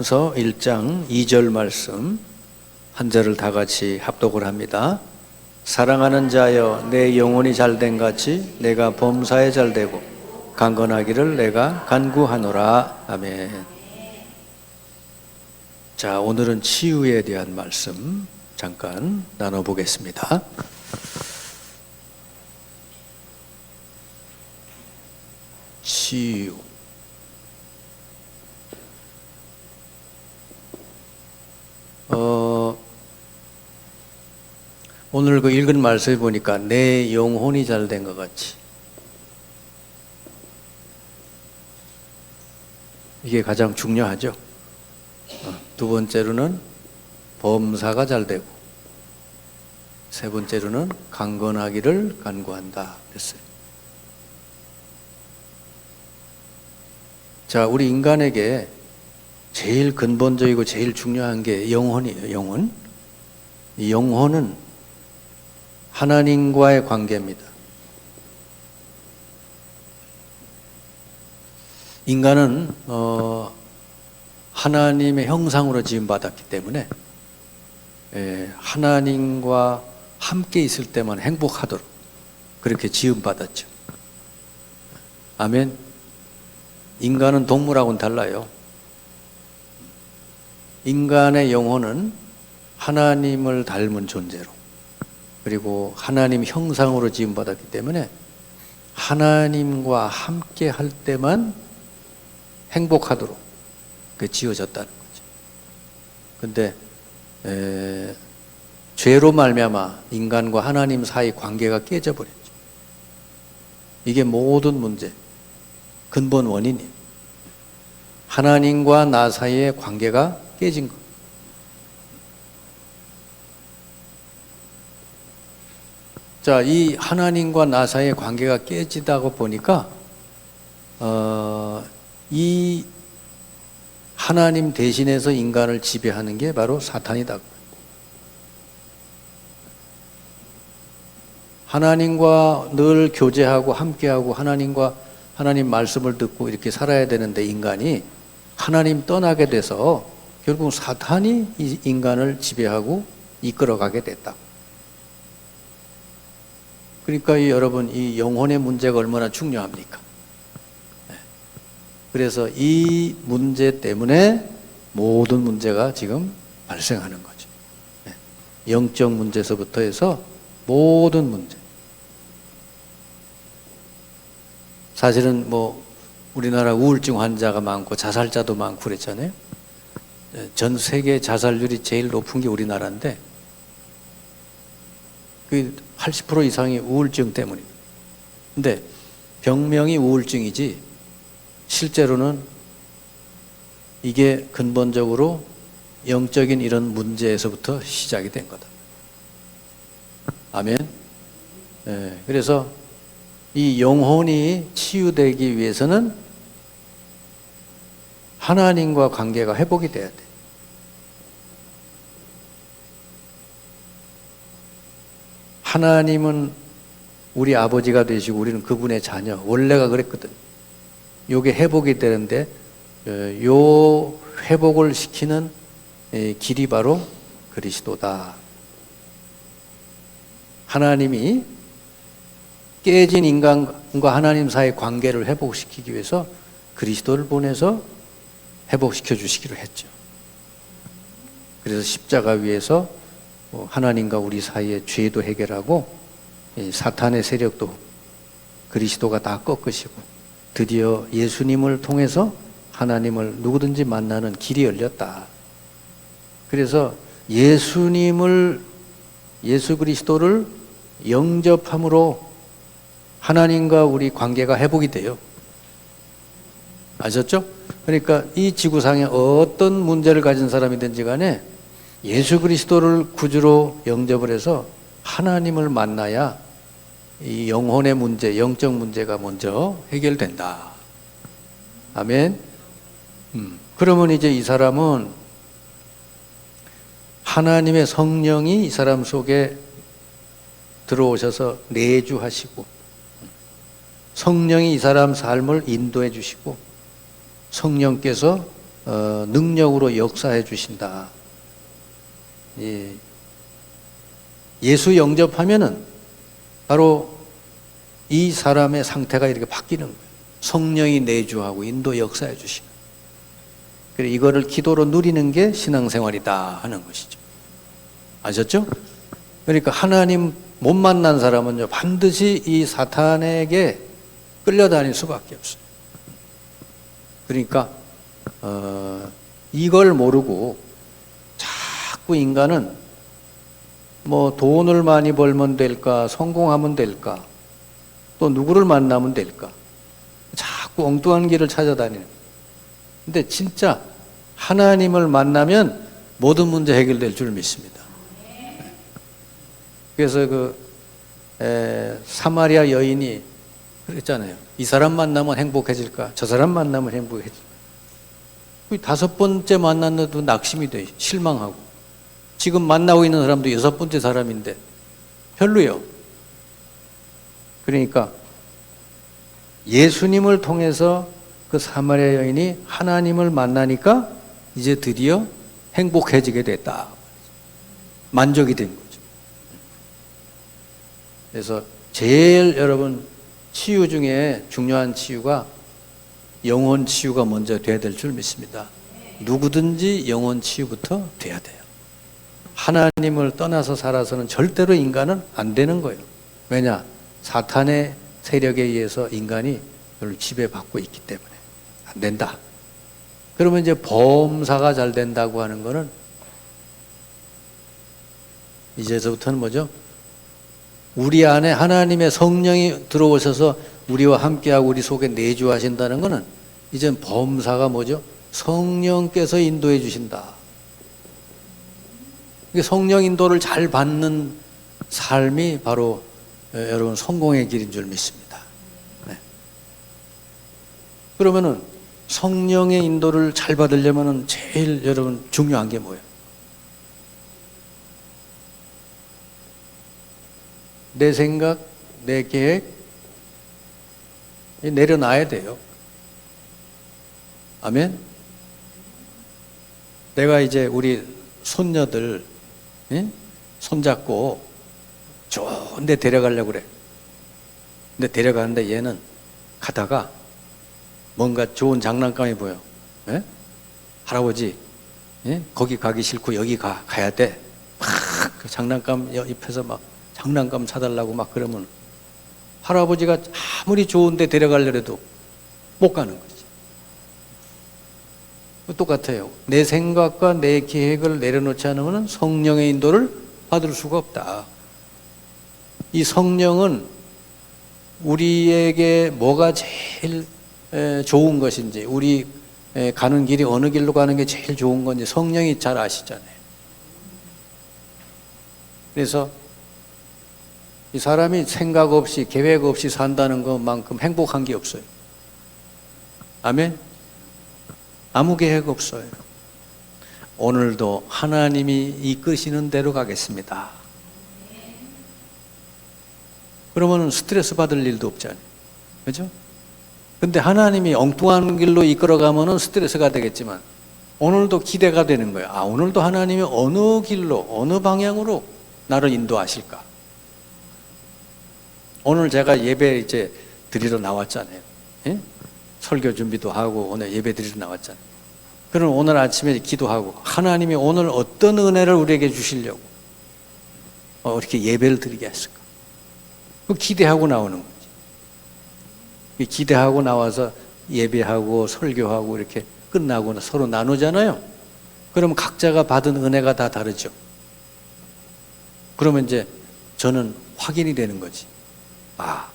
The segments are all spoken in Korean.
서 1장 2절 말씀 한 절을 다 같이 합독을 합니다. 사랑하는 자여 내 영혼이 잘된 같이 내가 범사에 잘되고 강건하기를 내가 간구하노라. 아멘. 자, 오늘은 치유에 대한 말씀 잠깐 나눠보겠습니다. 치유. 오늘 그 읽은 말씀에 보니까 내 영혼이 잘된 것 같이, 이게 가장 중요하죠. 두 번째로는 범사가 잘되고, 세 번째로는 강건하기를 간구한다 그랬어요. 자, 우리 인간에게 제일 근본적이고 제일 중요한 게 영혼이에요. 영혼. 이 영혼은 하나님과의 관계입니다. 인간은 하나님의 형상으로 지음받았기 때문에 하나님과 함께 있을 때만 행복하도록 그렇게 지음받았죠. 아멘. 인간은 동물하고는 달라요. 인간의 영혼은 하나님을 닮은 존재로, 그리고 하나님 형상으로 지음받았기 때문에 하나님과 함께 할 때만 행복하도록 지어졌다는 거죠. 근데 죄로 말미암아 인간과 하나님 사이 관계가 깨져버렸죠. 이게 모든 문제 근본 원인이에요. 하나님과 나 사이의 관계가 깨진 것. 자, 이 하나님과 나 사이의 관계가 깨지다고 보니까 이 하나님 대신해서 인간을 지배하는 게 바로 사탄이다. 하나님과 늘 교제하고 함께하고 하나님 말씀을 듣고 이렇게 살아야 되는데 인간이 하나님 떠나게 돼서 결국 사탄이 이 인간을 지배하고 이끌어가게 됐다. 그러니까 여러분, 이 영혼의 문제가 얼마나 중요합니까? 그래서 이 문제 때문에 모든 문제가 지금 발생하는 거죠. 영적 문제서부터 해서 모든 문제. 사실은 우리나라 우울증 환자가 많고 자살자도 많고 그랬잖아요. 전 세계 자살률이 제일 높은 게 우리나라인데 그 80% 이상이 우울증 때문입니다. 근데 병명이 우울증이지 실제로는 이게 근본적으로 영적인 이런 문제에서부터 시작이 된 거다. 아멘. 그래서 이 영혼이 치유되기 위해서는 하나님과 관계가 회복이 돼야 돼. 하나님은 우리 아버지가 되시고 우리는 그분의 자녀. 원래가 그랬거든. 요게 회복이 되는데 요 회복을 시키는 길이 바로 그리스도다. 하나님이 깨진 인간과 하나님 사이의 관계를 회복시키기 위해서 그리스도를 보내서 회복시켜 주시기로 했죠. 그래서 십자가 위에서 하나님과 우리 사이의 죄도 해결하고 사탄의 세력도 그리스도가 다 꺾으시고 드디어 예수님을 통해서 하나님을 누구든지 만나는 길이 열렸다. 그래서 예수 그리스도를 영접함으로 하나님과 우리 관계가 회복이 돼요. 아셨죠? 그러니까 이 지구상에 어떤 문제를 가진 사람이든지 간에 예수 그리스도를 구주로 영접을 해서 하나님을 만나야 이 영혼의 문제, 영적 문제가 먼저 해결된다. 아멘. 그러면 이제 이 사람은 하나님의 성령이 이 사람 속에 들어오셔서 내주하시고 성령이 이 사람 삶을 인도해 주시고 성령께서 능력으로 역사해 주신다. 예수 영접하면은 바로 이 사람의 상태가 이렇게 바뀌는 거예요. 성령이 내주하고 인도 역사해 주시는. 그래 이거를 기도로 누리는 게 신앙생활이다 하는 것이죠. 아셨죠? 그러니까 하나님 못 만난 사람은요 반드시 이 사탄에게 끌려다닐 수밖에 없어요. 그러니까 이걸 모르고 자꾸 인간은 뭐 돈을 많이 벌면 될까, 성공하면 될까, 또 누구를 만나면 될까, 자꾸 엉뚱한 길을 찾아다니는. 근데 진짜 하나님을 만나면 모든 문제 해결될 줄 믿습니다. 그래서 사마리아 여인이 그랬잖아요. 이 사람 만나면 행복해질까, 저 사람 만나면 행복해질까. 5번째 만났는데도 낙심이 돼, 실망하고. 지금 만나고 있는 사람도 6번째 사람인데 별로요. 그러니까 예수님을 통해서 그 사마리아 여인이 하나님을 만나니까 이제 드디어 행복해지게 됐다. 만족이 된 거죠. 그래서 제일 여러분 치유 중에 중요한 치유가 영혼 치유가 먼저 돼야 될 줄 믿습니다. 누구든지 영혼 치유부터 돼야 돼요. 하나님을 떠나서 살아서는 절대로 인간은 안 되는 거예요. 왜냐? 사탄의 세력에 의해서 인간이 그걸 지배받고 있기 때문에 안 된다. 그러면 이제 범사가 잘 된다고 하는 거는 이제서부터는 뭐죠? 우리 안에 하나님의 성령이 들어오셔서 우리와 함께하고 우리 속에 내주하신다는 거는 이젠 범사가 뭐죠? 성령께서 인도해 주신다. 성령 인도를 잘 받는 삶이 바로 여러분 성공의 길인 줄 믿습니다. 네. 그러면은 성령의 인도를 잘 받으려면은 제일 여러분 중요한 게 뭐예요? 내 생각, 내 계획 내려놔야 돼요. 아멘. 내가 이제 우리 손녀들 손잡고 좋은 데 데려가려고 그래. 근데 데려가는데 얘는 가다가 뭔가 좋은 장난감이 보여. 예? 할아버지, 거기 가기 싫고 여기 가야 돼. 막 그 장난감 옆에서 막 장난감 사달라고 막 그러면 할아버지가 아무리 좋은 데 데려가려고 해도 못 가는 거지. 똑같아요. 내 생각과 내 계획을 내려놓지 않으면 성령의 인도를 받을 수가 없다. 이 성령은 우리에게 뭐가 제일 좋은 것인지, 우리 가는 길이 어느 길로 가는 게 제일 좋은 건지 성령이 잘 아시잖아요. 그래서 이 사람이 생각 없이 계획 없이 산다는 것만큼 행복한 게 없어요. 아멘. 아무 계획 없어요. 오늘도 하나님이 이끄시는 대로 가겠습니다. 그러면 스트레스 받을 일도 없잖아요. 그죠? 근데 하나님이 엉뚱한 길로 이끌어가면 스트레스가 되겠지만 오늘도 기대가 되는 거예요. 아, 오늘도 하나님이 어느 길로, 어느 방향으로 나를 인도하실까? 오늘 제가 예배 이제 드리러 나왔잖아요. 예? 설교 준비도 하고 오늘 예배 드리러 나왔잖아요. 그럼 오늘 아침에 기도하고 하나님이 오늘 어떤 은혜를 우리에게 주시려고 이렇게 예배를 드리게 했을까? 그 기대하고 나오는 거지. 기대하고 나와서 예배하고 설교하고 이렇게 끝나고 서로 나누잖아요. 그러면 각자가 받은 은혜가 다 다르죠. 그러면 이제 저는 확인이 되는 거지. 아,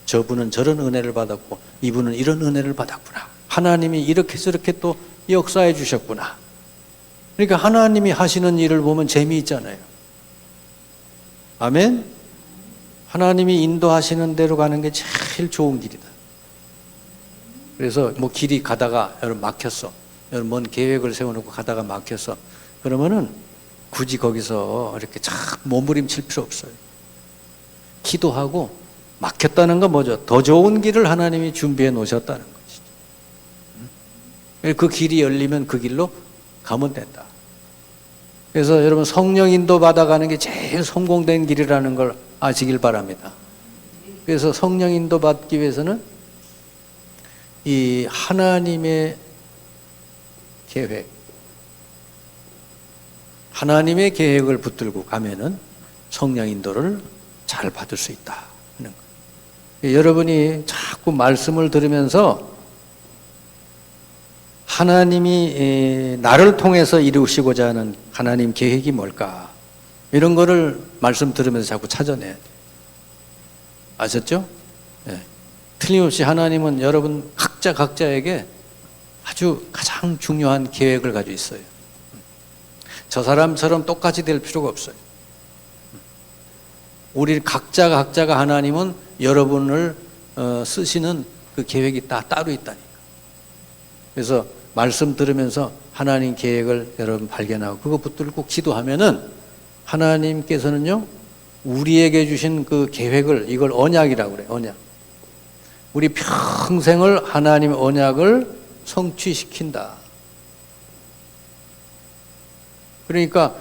저분은 저런 은혜를 받았고 이분은 이런 은혜를 받았구나. 하나님이 이렇게 저렇게 또 역사해 주셨구나. 그러니까 하나님이 하시는 일을 보면 재미있잖아요. 아멘. 하나님이 인도하시는 대로 가는 게 제일 좋은 길이다. 그래서 뭐 길이 가다가 여러분 막혔어. 여러분 뭔 계획을 세워놓고 가다가 막혔어. 그러면은 굳이 거기서 이렇게 참 몸부림칠 필요 없어요. 기도하고 막혔다는 건 뭐죠? 더 좋은 길을 하나님이 준비해 놓으셨다는 것이죠. 그 길이 열리면 그 길로 가면 된다. 그래서 여러분 성령 인도 받아가는 게 제일 성공된 길이라는 걸 아시길 바랍니다. 그래서 성령 인도 받기 위해서는 이 하나님의 계획, 하나님의 계획을 붙들고 가면은 성령 인도를 잘 받을 수 있다 하는 거예요. 여러분이 자꾸 말씀을 들으면서 하나님이 나를 통해서 이루시고자 하는 하나님 계획이 뭘까? 이런 거를 말씀 들으면서 자꾸 찾아내야 돼요. 아셨죠? 네. 틀림없이 하나님은 여러분 각자에게 아주 가장 중요한 계획을 가지고 있어요. 저 사람처럼 똑같이 될 필요가 없어요. 우리 각자가 하나님은 여러분을 쓰시는 그 계획이 따로 있다니까. 그래서 말씀 들으면서 하나님 계획을 여러분 발견하고 그거 붙들고 기도하면은 하나님께서는요 우리에게 주신 그 계획을, 이걸 언약이라고 그래요. 언약. 우리 평생을 하나님의 언약을 성취시킨다. 그러니까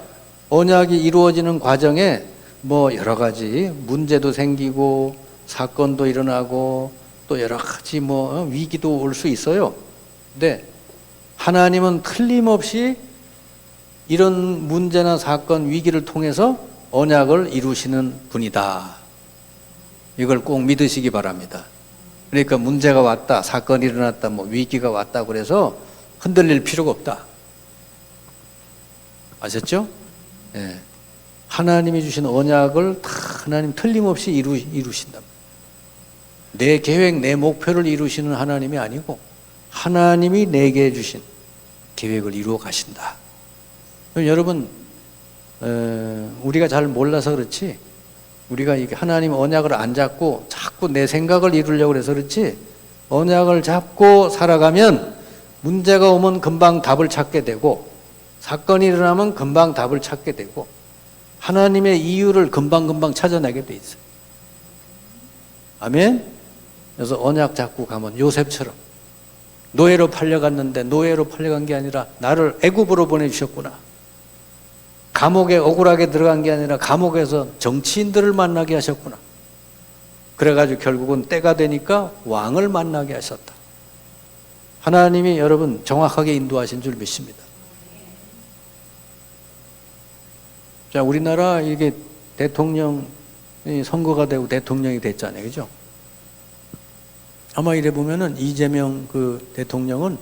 언약이 이루어지는 과정에 뭐 여러 가지 문제도 생기고 사건도 일어나고 또 여러 가지 뭐 위기도 올 수 있어요. 근데 하나님은 틀림없이 이런 문제나 사건, 위기를 통해서 언약을 이루시는 분이다. 이걸 꼭 믿으시기 바랍니다. 그러니까 문제가 왔다, 사건이 일어났다, 뭐 위기가 왔다 그래서 흔들릴 필요가 없다. 아셨죠? 네. 하나님이 주신 언약을 다 하나님 틀림없이 이루신다. 내 계획, 내 목표를 이루시는 하나님이 아니고 하나님이 내게 주신 계획을 이루어 가신다. 여러분, 우리가 잘 몰라서 그렇지, 우리가 이게 하나님 언약을 안 잡고 자꾸 내 생각을 이루려고 해서 그렇지, 언약을 잡고 살아가면 문제가 오면 금방 답을 찾게 되고, 사건이 일어나면 금방 답을 찾게 되고, 하나님의 이유를 금방 찾아내게 돼 있어요. 아멘? 그래서 언약 잡고 가면 요셉처럼 노예로 팔려갔는데 노예로 팔려간 게 아니라 나를 애굽으로 보내주셨구나. 감옥에 억울하게 들어간 게 아니라 감옥에서 정치인들을 만나게 하셨구나. 그래가지고 결국은 때가 되니까 왕을 만나게 하셨다. 하나님이 여러분 정확하게 인도하신 줄 믿습니다. 자, 우리나라 이게 대통령이 선거가 되고 대통령이 됐잖아요. 그죠? 아마 이래 보면은 이재명 그 대통령은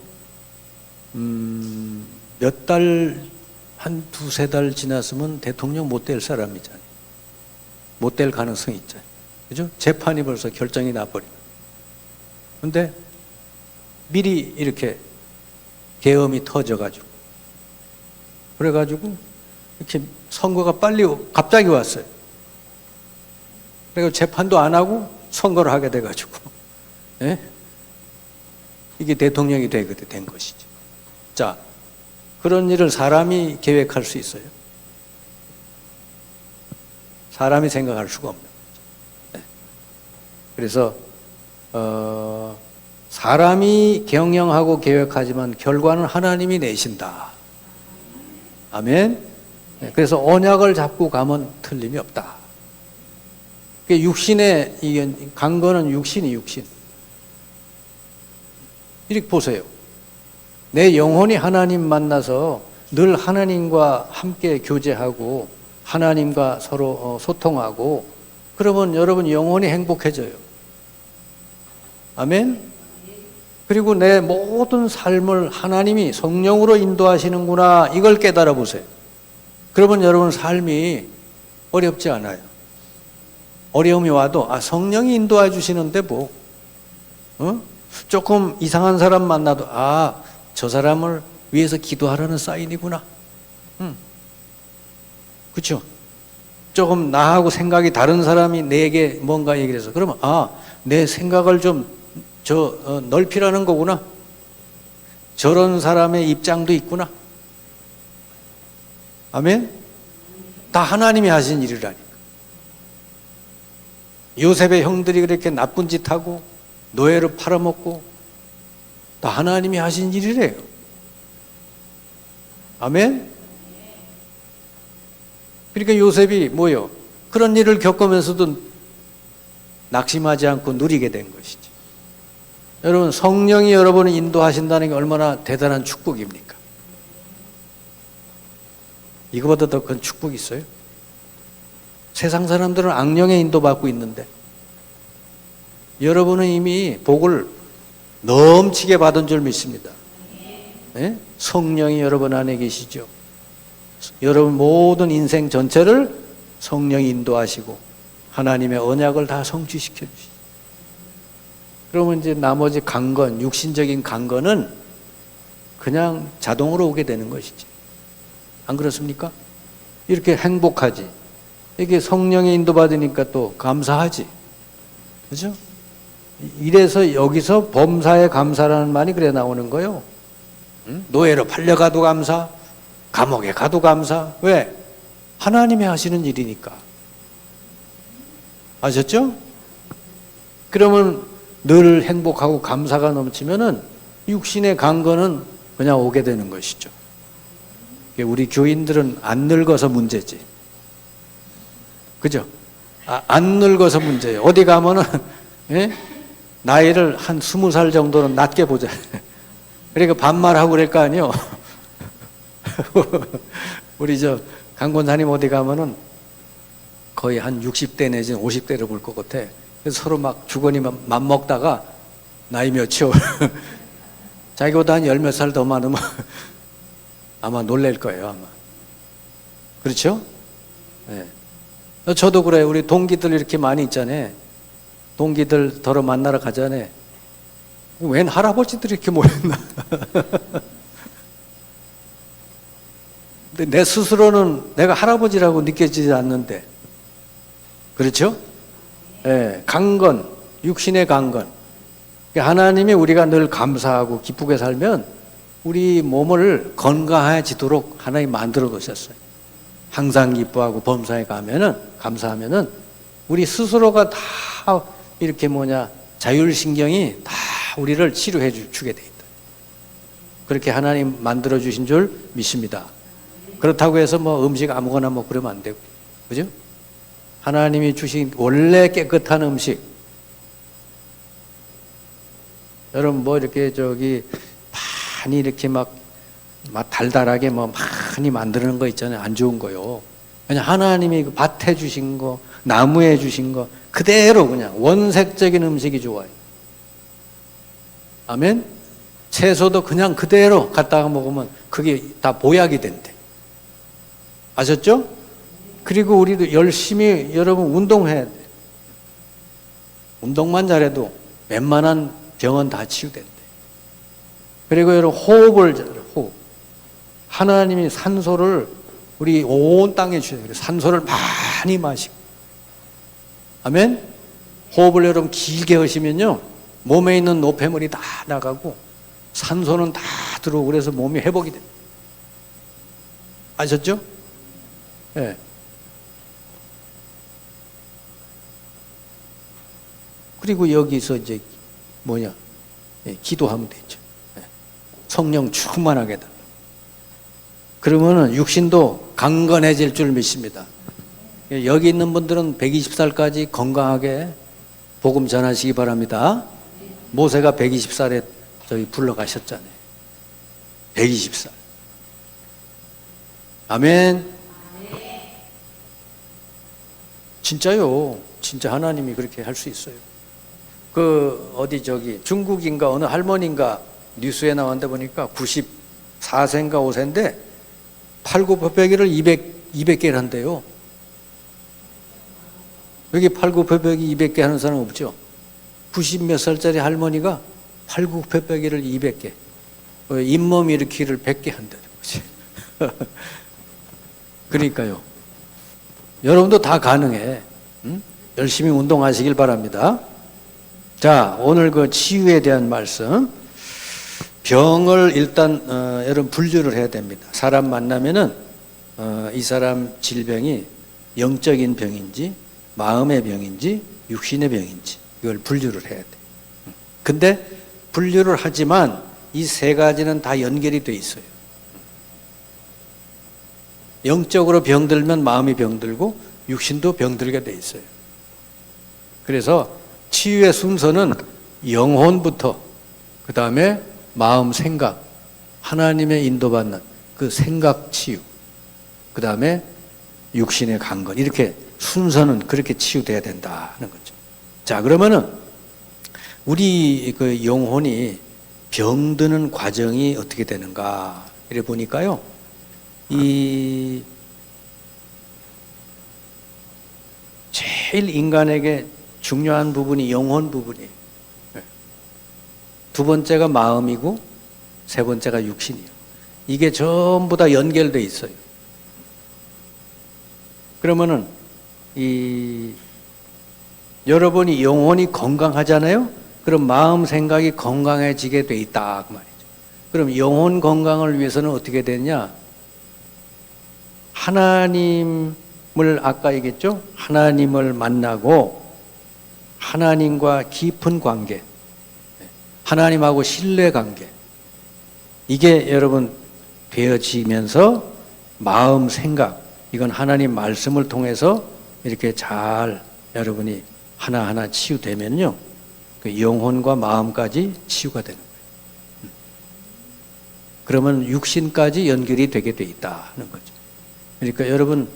몇 달, 한 두세 달 지났으면 대통령 못 될 사람이잖아요. 못 될 가능성이 있잖아요. 그죠? 재판이 벌써 결정이 나버리고. 근데 미리 이렇게 계엄이 터져가지고, 그래가지고 이렇게 선거가 빨리 갑자기 왔어요. 그리고 재판도 안 하고 선거를 하게 돼가지고, 예? 이게 대통령이 된 것이죠. 자, 그런 일을 사람이 계획할 수 있어요? 사람이 생각할 수가 없는 거죠. 네. 그래서 사람이 경영하고 계획하지만 결과는 하나님이 내신다. 아멘. 네. 그래서 언약을 잡고 가면 틀림이 없다. 육신에 이게 간 거는 육신. 이렇게 보세요. 내 영혼이 하나님 만나서 늘 하나님과 함께 교제하고 하나님과 서로 소통하고 그러면 여러분 영혼이 행복해져요. 아멘. 그리고 내 모든 삶을 하나님이 성령으로 인도하시는구나, 이걸 깨달아 보세요. 그러면 여러분 삶이 어렵지 않아요. 어려움이 와도 성령이 인도해 주시는데 뭐 조금 이상한 사람 만나도 저 사람을 위해서 기도하라는 사인이구나. 그렇죠? 조금 나하고 생각이 다른 사람이 내게 뭔가 얘기를 해서 그러면 내 생각을 좀 넓히라는 거구나. 저런 사람의 입장도 있구나. 아멘? 다 하나님이 하신 일이라니까. 요셉의 형들이 그렇게 나쁜 짓 하고 노예로 팔아먹고 다 하나님이 하신 일이래요. 아멘? 그러니까 요셉이 뭐요? 그런 일을 겪으면서도 낙심하지 않고 누리게 된 것이지. 여러분, 성령이 여러분을 인도하신다는 게 얼마나 대단한 축복입니까? 이거보다 더 큰 축복이 있어요? 세상 사람들은 악령에 인도받고 있는데 여러분은 이미 복을 넘치게 받은 줄 믿습니다. 네? 성령이 여러분 안에 계시죠. 여러분 모든 인생 전체를 성령이 인도하시고 하나님의 언약을 다 성취시켜 주시죠. 그러면 이제 나머지 강건, 육신적인 강건은 그냥 자동으로 오게 되는 것이지. 안 그렇습니까? 이렇게 행복하지. 이게 성령의 인도받으니까 또 감사하지. 그죠? 이래서 여기서 범사에 감사라는 말이 그래 나오는 거예요. 응? 노예로 팔려가도 감사, 감옥에 가도 감사. 왜? 하나님이 하시는 일이니까. 아셨죠? 그러면 늘 행복하고 감사가 넘치면은 육신의 강건은 그냥 오게 되는 것이죠. 우리 교인들은 안 늙어서 문제지. 그죠? 안 늙어서 문제예요. 어디 가면은, 예? 나이를 한 20살 정도는 낮게 보자. 그러니까 반말하고 그럴 거 아니요. 우리 강권사님 어디 가면은 거의 한 60대 내지는 50대를 볼 것 같아. 그래서 서로 막 주거니 맘먹다가 나이 몇이요? 자기보다 한 10몇 살 더 많으면 아마 놀랄 거예요, 아마. 그렇죠? 네. 저도 그래요. 우리 동기들 이렇게 많이 있잖아요. 동기들 더러 만나러 가잖아요. 웬 할아버지들이 이렇게 모였나? 근데 내 스스로는 내가 할아버지라고 느껴지지 않는데. 그렇죠? 예, 강건, 육신의 강건. 하나님이 우리가 늘 감사하고 기쁘게 살면 우리 몸을 건강해지도록 하나님 만들어 놓으셨어요. 항상 기뻐하고 범사에 가면은, 감사하면은 우리 스스로가 다 이렇게 자율신경이 다 우리를 치료해 주게 돼 있다. 그렇게 하나님 만들어 주신 줄 믿습니다. 그렇다고 해서 음식 아무거나 그러면 안 되고. 그죠? 하나님이 주신 원래 깨끗한 음식. 여러분 이렇게 많이 이렇게 막 달달하게 많이 만드는 거 있잖아요. 안 좋은 거요. 그냥 하나님이 밭에 주신 거, 나무에 주신 거 그대로 그냥 원색적인 음식이 좋아요. 아멘? 채소도 그냥 그대로 갖다가 먹으면 그게 다 보약이 된대. 아셨죠? 그리고 우리도 열심히 여러분 운동해야 돼. 운동만 잘해도 웬만한 병은 다 치유된대. 그리고 여러분 호흡을 잘해요. 호흡. 하나님이 산소를 우리 온 땅에 주셔요. 산소를 많이 마시고. 아멘? 호흡을 여러분 길게 하시면요. 몸에 있는 노폐물이 다 나가고 산소는 다 들어오고 그래서 몸이 회복이 됩니다. 아셨죠? 예. 네. 그리고 여기서 기도하면 되죠. 예. 성령 충만하게 달라. 그러면은 육신도 강건해질 줄 믿습니다. 여기 있는 분들은 120살까지 건강하게 복음 전하시기 바랍니다. 모세가 120살에 불러가셨잖아요. 120살. 아멘. 진짜요. 진짜 하나님이 그렇게 할 수 있어요. 중국인가 어느 할머니인가 뉴스에 나왔는데 보니까 94세인가 5세인데 팔굽혀펴기를 200개를 한대요. 여기 팔굽혀펴기 200개 하는 사람 없죠? 90 몇 살짜리 할머니가 팔굽혀펴기를 200개, 잇몸 일으키기를 100개 한다는 거지. 그러니까요. 여러분도 다 가능해. 응? 열심히 운동하시길 바랍니다. 자, 오늘 치유에 대한 말씀. 병을 일단 여러분 분류를 해야 됩니다. 사람 만나면은 이 사람 질병이 영적인 병인지 마음의 병인지 육신의 병인지 이걸 분류를 해야 돼. 근데 분류를 하지만 이 세 가지는 다 연결이 돼 있어요. 영적으로 병들면 마음이 병들고 육신도 병들게 돼 있어요. 그래서 치유의 순서는 영혼부터 그 다음에 마음, 생각, 하나님의 인도받는 그 생각 치유, 그 다음에 육신의 강건, 이렇게 순서는 그렇게 치유돼야 된다는 거죠. 자, 그러면은 우리 그 영혼이 병드는 과정이 어떻게 되는가 이래 보니까요, 이 제일 인간에게 중요한 부분이 영혼 부분이에요. 두 번째가 마음이고 세 번째가 육신이에요. 이게 전부 다 연결돼 있어요. 그러면은 여러분이 영혼이 건강하잖아요. 그럼 마음 생각이 건강해지게 돼 있다 그 말이죠. 그럼 영혼 건강을 위해서는 어떻게 되냐? 하나님을 아까 얘기했죠. 하나님을 만나고 하나님과 깊은 관계, 하나님하고 신뢰 관계, 이게 여러분 되어지면서 마음 생각, 이건 하나님 말씀을 통해서 이렇게 잘 여러분이 하나하나 치유되면요, 그 영혼과 마음까지 치유가 되는 거예요. 그러면 육신까지 연결이 되게 돼 있다는 거죠. 그러니까 여러분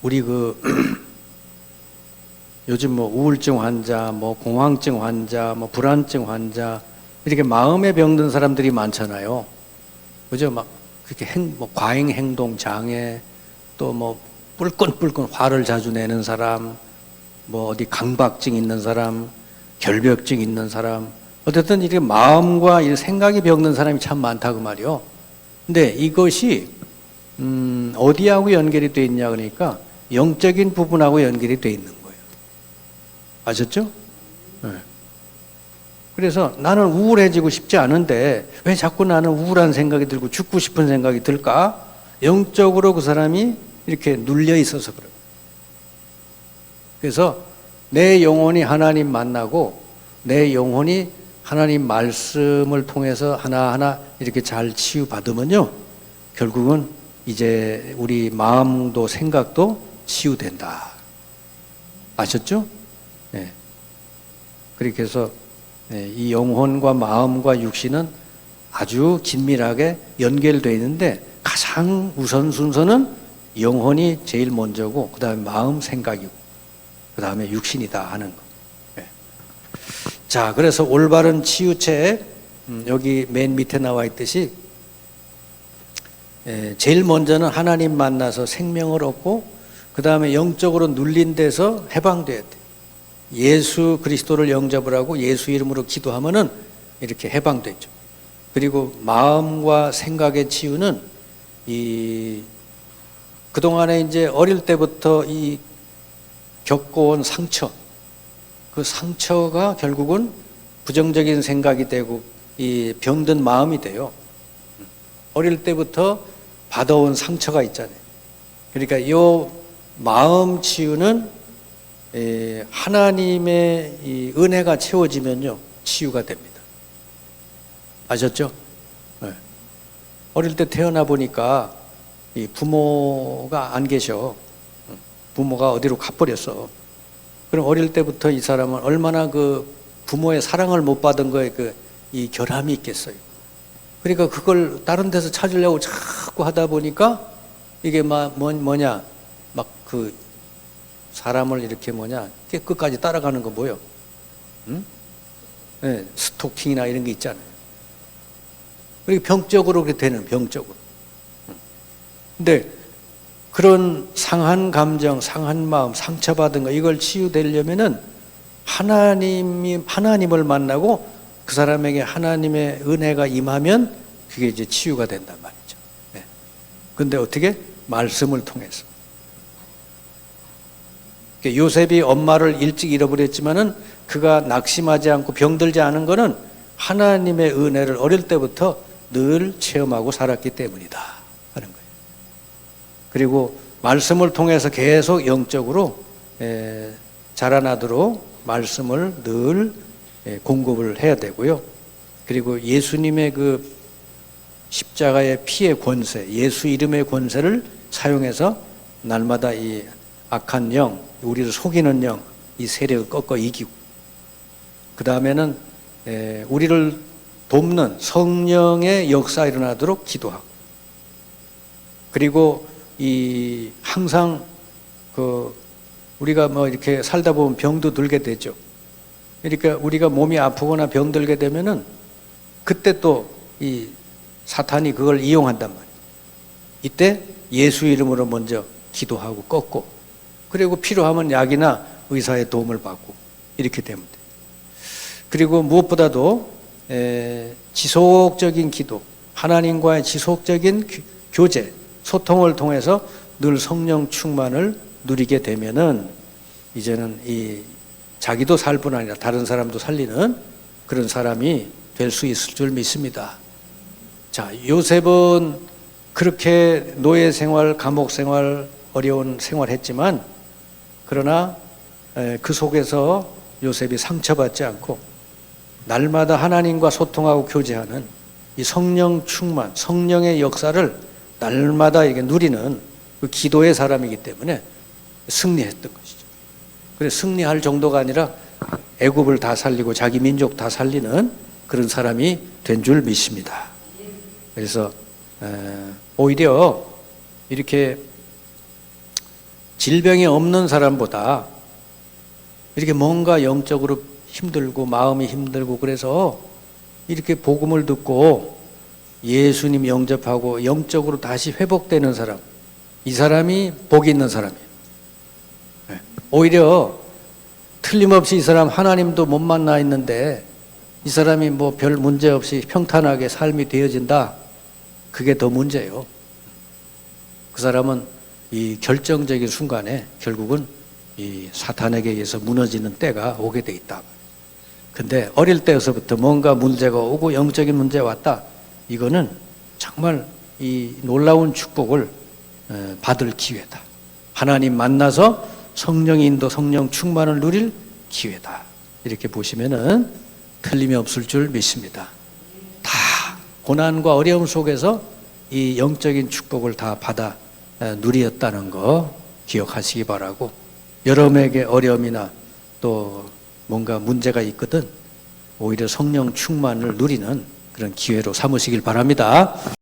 우리 요즘 뭐 우울증 환자, 뭐 공황증 환자, 뭐 불안증 환자, 이렇게 마음에 병든 사람들이 많잖아요. 그죠? 막 그렇게 뭐 과잉 행동 장애, 또 뭐 뿔끈뿔끈 화를 자주 내는 사람, 뭐 어디 강박증 있는 사람, 결벽증 있는 사람, 어쨌든 이렇게 마음과 이 생각이 병든 사람이 참 많다고 말이요. 근데 이것이 어디하고 연결이 돼 있냐 그러니까 영적인 부분하고 연결이 돼 있는 거예요. 아셨죠? 네. 그래서 나는 우울해지고 싶지 않은데 왜 자꾸 나는 우울한 생각이 들고 죽고 싶은 생각이 들까? 영적으로 그 사람이 이렇게 눌려 있어서 그래요. 그래서 내 영혼이 하나님 만나고 내 영혼이 하나님 말씀을 통해서 하나하나 이렇게 잘 치유받으면요, 결국은 이제 우리 마음도 생각도 치유된다. 아셨죠? 네. 그렇게 해서 이 영혼과 마음과 육신은 아주 긴밀하게 연결되어 있는데 가장 우선 순서는 영혼이 제일 먼저고 그 다음에 마음 생각이고 그 다음에 육신이다 하는 거. 네. 자, 그래서 올바른 치유책 여기 맨 밑에 나와 있듯이 제일 먼저는 하나님 만나서 생명을 얻고 그 다음에 영적으로 눌린 데서 해방돼야 돼. 예수 그리스도를 영접을 하고 예수 이름으로 기도하면은 이렇게 해방되죠. 그리고 마음과 생각의 치유는 그동안에 이제 어릴 때부터 겪어온 상처, 그 상처가 결국은 부정적인 생각이 되고 이 병든 마음이 돼요. 어릴 때부터 받아온 상처가 있잖아요. 그러니까 이 마음 치유는 하나님의 이 은혜가 채워지면요, 치유가 됩니다. 아셨죠? 네. 어릴 때 태어나 보니까 이 부모가 안 계셔. 부모가 어디로 가버렸어. 그럼 어릴 때부터 이 사람은 얼마나 그 부모의 사랑을 못 받은 거에 이 결함이 있겠어요. 그러니까 그걸 다른 데서 찾으려고 자꾸 하다 보니까 이게 뭐냐, 막 그 사람을 이렇게 끝까지 따라가는 거 뭐요? 응? 네, 스토킹이나 이런 게 있잖아요. 그리고 병적으로 그렇게 되는, 병적으로. 근데 그런 상한 감정, 상한 마음, 상처받은 거, 이걸 치유되려면은 하나님을 만나고 그 사람에게 하나님의 은혜가 임하면 그게 이제 치유가 된단 말이죠. 네. 근데 어떻게? 말씀을 통해서. 요셉이 엄마를 일찍 잃어버렸지만은 그가 낙심하지 않고 병들지 않은 거는 하나님의 은혜를 어릴 때부터 늘 체험하고 살았기 때문이다 하는 거예요. 그리고 말씀을 통해서 계속 영적으로 자라나도록 말씀을 늘 공급을 해야 되고요. 그리고 예수님의 그 십자가의 피의 권세, 예수 이름의 권세를 사용해서 날마다 이 악한 영, 우리를 속이는 영, 이 세력을 꺾어 이기고, 그 다음에는 우리를 돕는 성령의 역사 일어나도록 기도하고, 그리고 이 항상 그 우리가 뭐 이렇게 살다 보면 병도 들게 되죠. 그러니까 우리가 몸이 아프거나 병들게 되면은 그때 또 이 사탄이 그걸 이용한단 말이에요. 이때 예수 이름으로 먼저 기도하고 꺾고, 그리고 필요하면 약이나 의사의 도움을 받고 이렇게 되면 돼요. 그리고 무엇보다도 지속적인 기도, 하나님과의 지속적인 교제, 소통을 통해서 늘 성령 충만을 누리게 되면은 이제는 이 자기도 살 뿐 아니라 다른 사람도 살리는 그런 사람이 될 수 있을 줄 믿습니다. 자, 요셉은 그렇게 노예 생활, 감옥 생활, 어려운 생활했지만, 그러나 그 속에서 요셉이 상처받지 않고 날마다 하나님과 소통하고 교제하는 이 성령 충만, 성령의 역사를 날마다 이게 누리는 그 기도의 사람이기 때문에 승리했던 것이죠. 그래서 승리할 정도가 아니라 애굽을 다 살리고 자기 민족 다 살리는 그런 사람이 된 줄 믿습니다. 그래서 오히려 이렇게 질병이 없는 사람보다 이렇게 뭔가 영적으로 힘들고 마음이 힘들고 그래서 이렇게 복음을 듣고 예수님 영접하고 영적으로 다시 회복되는 사람, 이 사람이 복이 있는 사람이에요. 오히려 틀림없이 이 사람 하나님도 못 만나 있는데 이 사람이 뭐 별 문제 없이 평탄하게 삶이 되어진다, 그게 더 문제예요. 그 사람은 이 결정적인 순간에 결국은 이 사탄에게 의해서 무너지는 때가 오게 돼 있다. 근데 어릴 때에서부터 뭔가 문제가 오고 영적인 문제가 왔다, 이거는 정말 이 놀라운 축복을 받을 기회다. 하나님 만나서 성령 인도, 성령 충만을 누릴 기회다. 이렇게 보시면은 틀림이 없을 줄 믿습니다. 다 고난과 어려움 속에서 이 영적인 축복을 다 받아 누리었다는 거 기억하시기 바라고, 여러분에게 어려움이나 또 뭔가 문제가 있거든 오히려 성령 충만을 누리는 그런 기회로 삼으시길 바랍니다.